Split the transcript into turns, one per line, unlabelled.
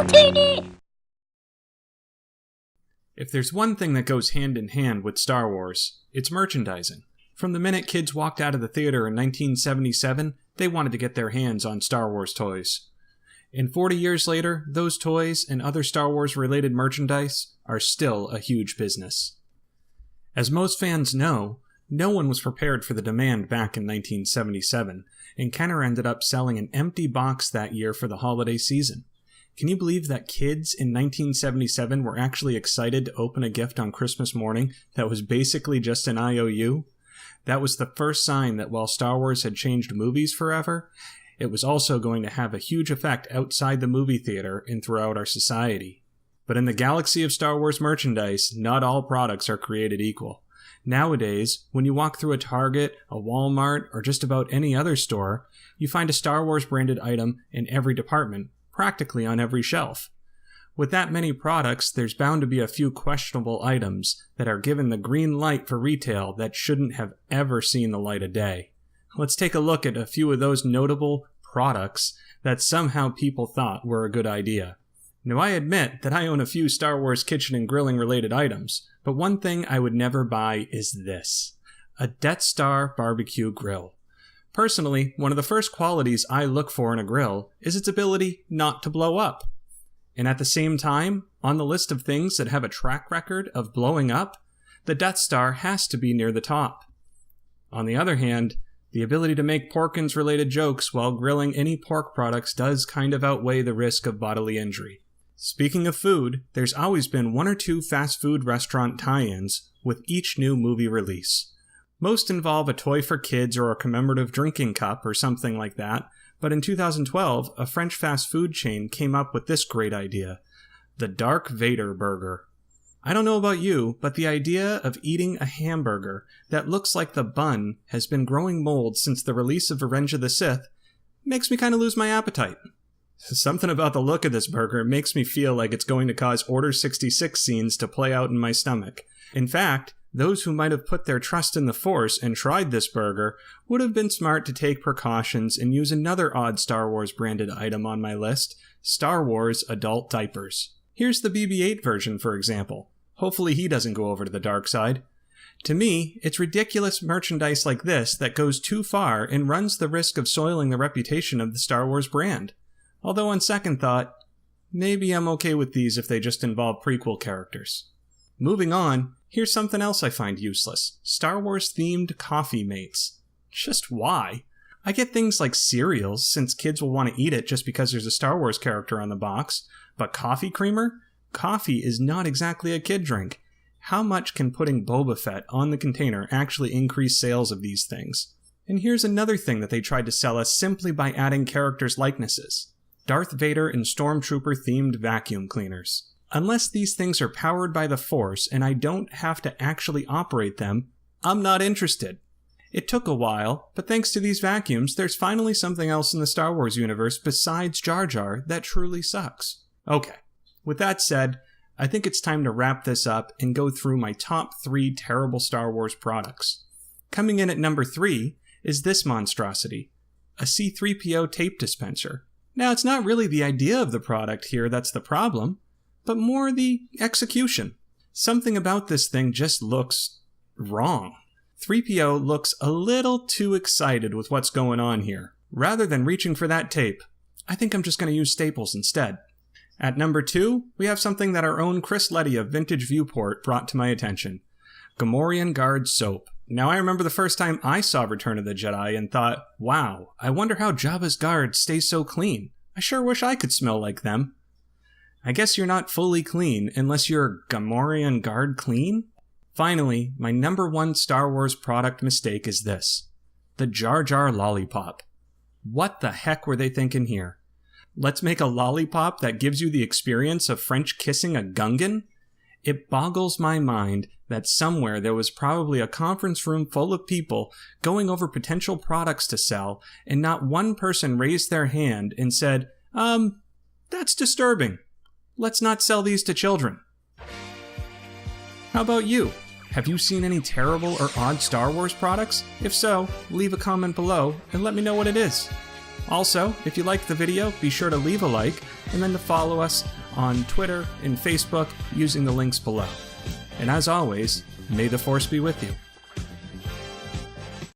teeny!
If there's one thing that goes hand in hand with Star Wars, it's merchandising. From the minute kids walked out of the theater in 1977, they wanted to get their hands on Star Wars toys. And 40 years later, those toys and other Star Wars-related merchandise are still a huge business. As most fans know, no one was prepared for the demand back in 1977, and Kenner ended up selling an empty box that year for the holiday season. Can you believe that kids in 1977 were actually excited to open a gift on Christmas morning that was basically just an IOU? That was the first sign that while Star Wars had changed movies forever, it was also going to have a huge effect outside the movie theater and throughout our society. But in the galaxy of Star Wars merchandise, not all products are created equal. Nowadays, when you walk through a Target, a Walmart, or just about any other store, you find a Star Wars branded item in every department, practically on every shelf. With that many products, there's bound to be a few questionable items that are given the green light for retail that shouldn't have ever seen the light of day. Let's take a look at a few of those notable products that somehow people thought were a good idea. Now, I admit that I own a few Star Wars kitchen and grilling related items, but one thing I would never buy is this: a Death Star barbecue grill. Personally, one of the first qualities I look for in a grill is its ability not to blow up. And at the same time, on the list of things that have a track record of blowing up, the Death Star has to be near the top. On the other hand, the ability to make Porkins-related jokes while grilling any pork products does kind of outweigh the risk of bodily injury. Speaking of food, there's always been one or two fast food restaurant tie-ins with each new movie release. Most involve a toy for kids or a commemorative drinking cup or something like that, but in 2012, a French fast food chain came up with this great idea: the Dark Vader Burger. I don't know about you, but the idea of eating a hamburger that looks like the bun has been growing mold since the release of Revenge of the Sith makes me kind of lose my appetite. Something about the look of this burger makes me feel like it's going to cause Order 66 scenes to play out in my stomach. In fact, those who might have put their trust in the Force and tried this burger would have been smart to take precautions and use another odd Star Wars branded item on my list: Star Wars adult diapers. Here's the BB-8 version, for example. Hopefully he doesn't go over to the dark side. To me, it's ridiculous merchandise like this that goes too far and runs the risk of soiling the reputation of the Star Wars brand. Although on second thought, maybe I'm okay with these if they just involve prequel characters. Moving on, here's something else I find useless: Star Wars-themed coffee mates. Just why? I get things like cereals, since kids will want to eat it just because there's a Star Wars character on the box, but coffee creamer? Coffee is not exactly a kid drink. How much can putting Boba Fett on the container actually increase sales of these things? And here's another thing that they tried to sell us simply by adding characters' likenesses: Darth Vader and Stormtrooper-themed vacuum cleaners. Unless these things are powered by the Force and I don't have to actually operate them, I'm not interested. It took a while, but thanks to these vacuums, there's finally something else in the Star Wars universe besides Jar Jar that truly sucks. Okay, with that said, I think it's time to wrap this up and go through my top 3 terrible Star Wars products. Coming in at number 3 is this monstrosity: a C-3PO tape dispenser. Now, it's not really the idea of the product here that's the problem, but more the execution. Something about this thing just looks wrong. 3PO looks a little too excited with what's going on here. Rather than reaching for that tape, I think I'm just going to use staples instead. At number 2, we have something that our own Chris Letty of Vintage Viewport brought to my attention: Gamorrean Guard soap. Now, I remember the first time I saw Return of the Jedi and thought, wow, I wonder how Jabba's guards stay so clean. I sure wish I could smell like them. I guess you're not fully clean unless you're Gamorrean Guard clean? Finally, my number 1 Star Wars product mistake is this: the Jar Jar Lollipop. What the heck were they thinking here? Let's make a lollipop that gives you the experience of French kissing a Gungan? It boggles my mind that somewhere there was probably a conference room full of people going over potential products to sell, and not one person raised their hand and said, that's disturbing. Let's not sell these to children. How about you? Have you seen any terrible or odd Star Wars products? If so, leave a comment below and let me know what it is. Also, if you liked the video, be sure to leave a like, and then to follow us on Twitter and Facebook using the links below. And as always, may the Force be with you.